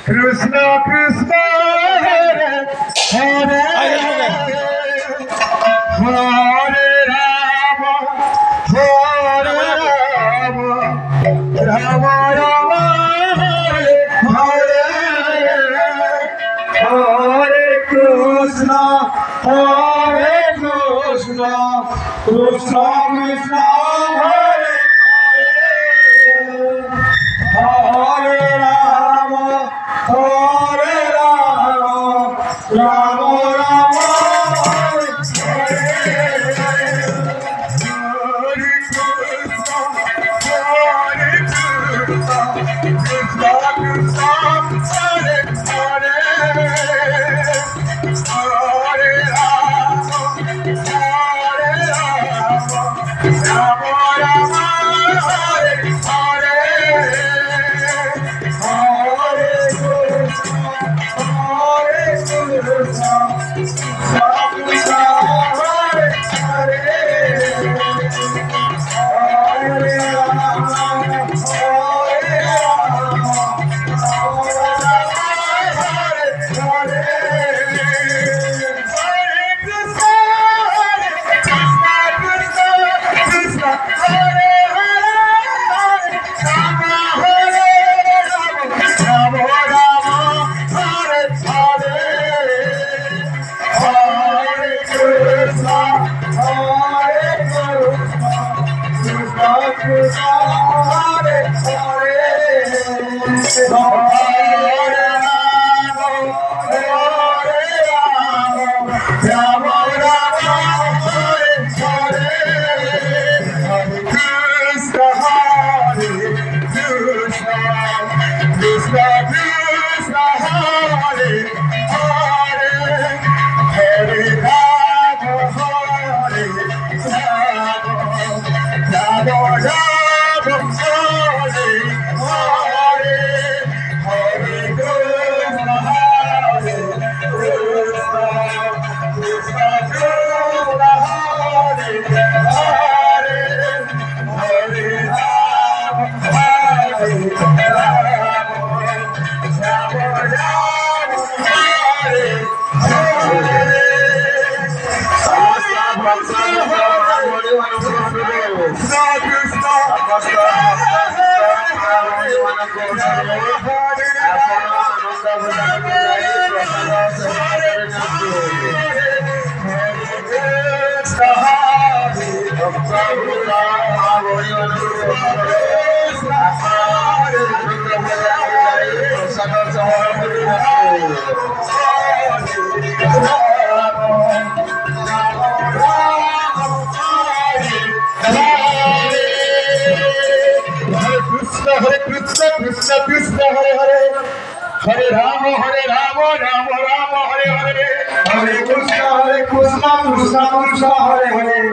Krishna Krishna Hare Hare Hare Rama Hare Rama Rama Rama Hare Hare Hare Krishna Krishna Krishna Hare Hare Rama Hare Rama Rama Rama Hare Krishna Krishna Hare Hare Hare Rama Hare Rama Rama Rama Hare Hare Krishna Krishna Hare Hare Hare Rama Rama Rama Hare Hare Hare Krishna Krishna Krishna Hare Hare